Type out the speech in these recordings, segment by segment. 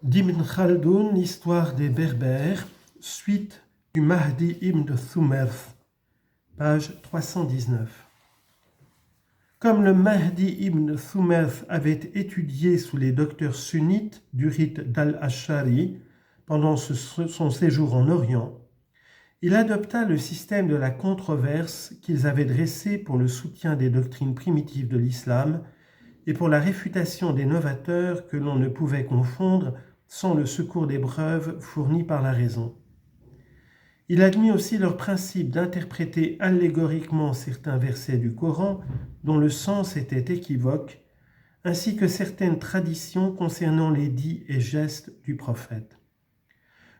d'Ibn Khaldoun, Histoire des Berbères, suite du Mahdi ibn Thumerth, page 319. Comme le Mahdi ibn Thumerth avait étudié sous les docteurs sunnites du rite d'Al-Ash'ari pendant son séjour en Orient, il adopta le système de la controverse qu'ils avaient dressé pour le soutien des doctrines primitives de l'islam et pour la réfutation des novateurs que l'on ne pouvait confondre sans le secours des preuves fournies par la raison. Il admit aussi leur principe d'interpréter allégoriquement certains versets du Coran dont le sens était équivoque, ainsi que certaines traditions concernant les dits et gestes du prophète.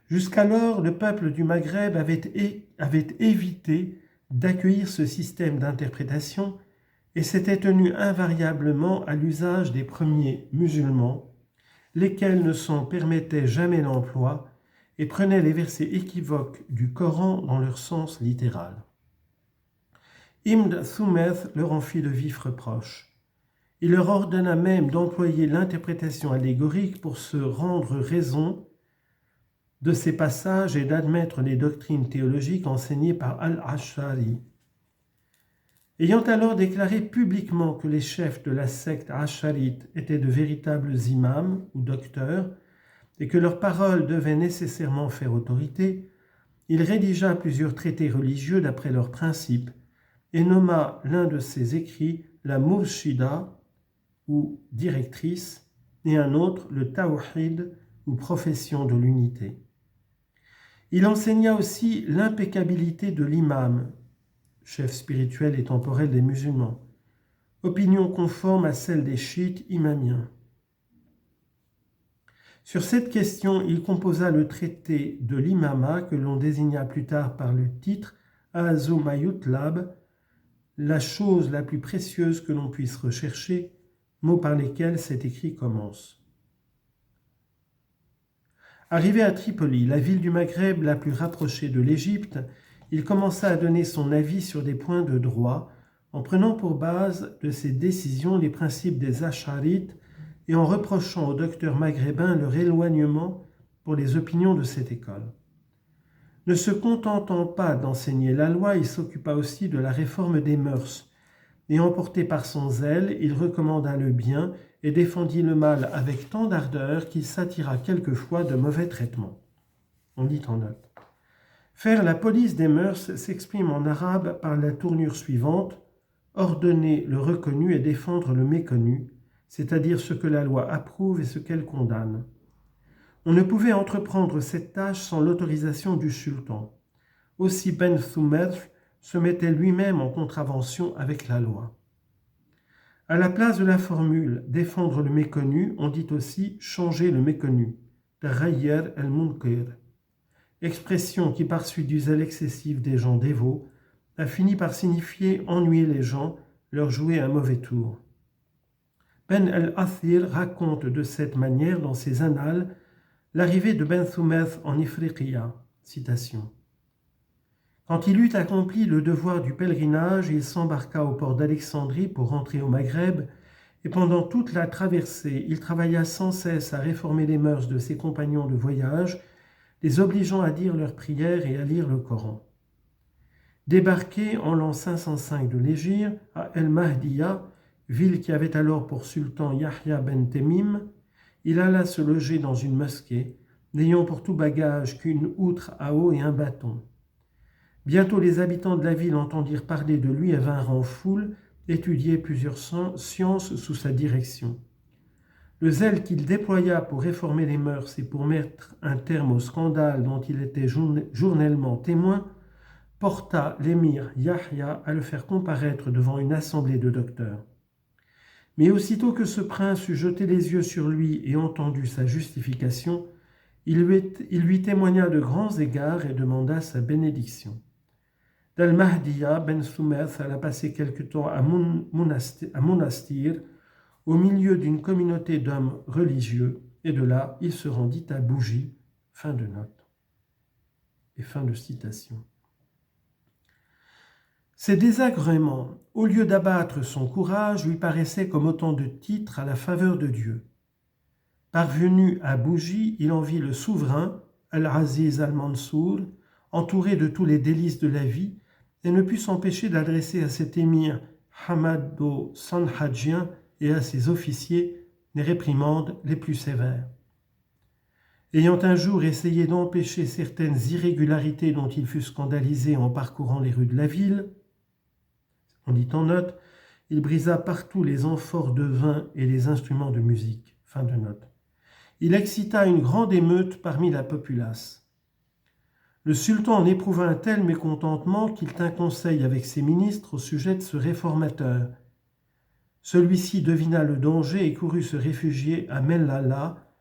Jusqu'alors, le peuple du Maghreb avait évité d'accueillir ce système d'interprétation et s'était tenu invariablement à l'usage des premiers musulmans, lesquels ne s'en permettaient jamais l'emploi et prenaient les versets équivoques du Coran dans leur sens littéral. Ibn Thumerth leur en fit de vifs reproches. Il leur ordonna même d'employer l'interprétation allégorique pour se rendre raison de ces passages et d'admettre les doctrines théologiques enseignées par Al-Ash'ari. Ayant alors déclaré publiquement que les chefs de la secte Ash'arite étaient de véritables imams ou docteurs et que leurs paroles devaient nécessairement faire autorité, il rédigea plusieurs traités religieux d'après leurs principes et nomma l'un de ses écrits la Murshida ou directrice et un autre le Tawhid ou profession de l'unité. Il enseigna aussi l'impeccabilité de l'imam, chef spirituel et temporel des musulmans, opinion conforme à celle des chiites imamiens. Sur cette question, il composa le traité de l'imama que l'on désigna plus tard par le titre Azumayutlab, la chose la plus précieuse que l'on puisse rechercher, mots par lesquels cet écrit commence. Arrivé à Tripoli, la ville du Maghreb la plus rapprochée de l'Égypte, il commença à donner son avis sur des points de droit, en prenant pour base de ses décisions les principes des Ash'arites et en reprochant aux docteurs maghrébins leur éloignement pour les opinions de cette école. Ne se contentant pas d'enseigner la loi, il s'occupa aussi de la réforme des mœurs, et emporté par son zèle, il recommanda le bien et défendit le mal avec tant d'ardeur qu'il s'attira quelquefois de mauvais traitements. On dit en note. Faire la police des mœurs s'exprime en arabe par la tournure suivante, ordonner le reconnu et défendre le méconnu, c'est-à-dire ce que la loi approuve et ce qu'elle condamne. On ne pouvait entreprendre cette tâche sans l'autorisation du sultan. Aussi Ben Thumerth se mettait lui-même en contravention avec la loi. À la place de la formule « défendre le méconnu », on dit aussi « changer le méconnu » تغير المنكر, expression qui, par suite du zèle excessif des gens dévots, a fini par signifier ennuyer les gens, leur jouer un mauvais tour. Ben el-Athir raconte de cette manière dans ses annales l'arrivée de Ben Thumerth en Ifriqiya. Citation. Quand il eut accompli le devoir du pèlerinage, il s'embarqua au port d'Alexandrie pour rentrer au Maghreb, et pendant toute la traversée, il travailla sans cesse à réformer les mœurs de ses compagnons de voyage, les obligeant à dire leurs prières et à lire le Coran. Débarqué en l'an 505 de l'Hégire à El-Mahdiya, ville qui avait alors pour sultan Yahya ben Temim, il alla se loger dans une mosquée, n'ayant pour tout bagage qu'une outre à eau et un bâton. Bientôt les habitants de la ville entendirent parler de lui et vinrent en foule étudier plusieurs sciences sous sa direction. Le zèle qu'il déploya pour réformer les mœurs et pour mettre un terme au scandale dont il était journellement témoin porta l'émir Yahya à le faire comparaître devant une assemblée de docteurs. Mais aussitôt que ce prince eut jeté les yeux sur lui et entendu sa justification, il lui témoigna de grands égards et demanda sa bénédiction. D'Al-Mahdiya, Ben Thumerth alla passer quelque temps à Monastir, au milieu d'une communauté d'hommes religieux, et de là, il se rendit à Bougie. Fin de note. Et fin de citation. Ces désagréments, au lieu d'abattre son courage, lui paraissaient comme autant de titres à la faveur de Dieu. Parvenu à Bougie, il en vit le souverain, Al-Aziz al-Mansour, entouré de tous les délices de la vie, et ne put s'empêcher d'adresser à cet émir Hamado Sanhadjien et à ses officiers les réprimandes les plus sévères. Ayant un jour essayé d'empêcher certaines irrégularités dont il fut scandalisé en parcourant les rues de la ville, on dit en note, il brisa partout les amphores de vin et les instruments de musique. Fin de note. Il excita une grande émeute parmi la populace. Le sultan en éprouva un tel mécontentement qu'il tint conseil avec ses ministres au sujet de ce réformateur. Celui-ci devina le danger et courut se réfugier à Mellala,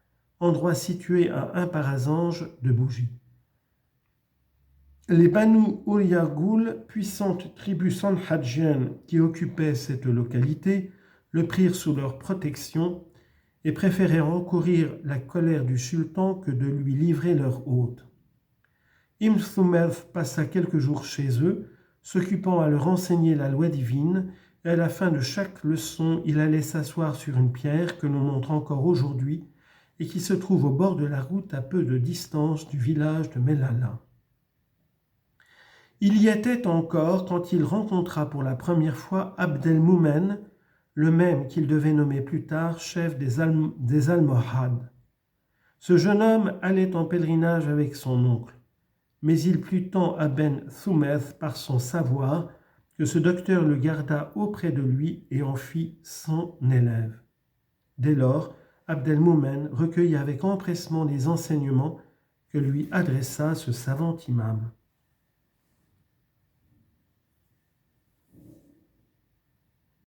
endroit situé à un parasange de Bougie. Les Banu Uryagoul, puissante tribu sanhadjienne qui occupait cette localité, le prirent sous leur protection et préférèrent encourir la colère du sultan que de lui livrer leur hôte. Ibn Thumerf passa quelques jours chez eux, s'occupant à leur enseigner la loi divine, et à la fin de chaque leçon, il allait s'asseoir sur une pierre que l'on montre encore aujourd'hui et qui se trouve au bord de la route à peu de distance du village de Mellala. Il y était encore quand il rencontra pour la première fois Abdelmoumen, le même qu'il devait nommer plus tard chef des Almohades. Ce jeune homme allait en pèlerinage avec son oncle, mais il plut tant à Ben Thumeth par son savoir que ce docteur le garda auprès de lui et en fit son élève. Dès lors, Abdelmoumen recueillit avec empressement les enseignements que lui adressa ce savant imam.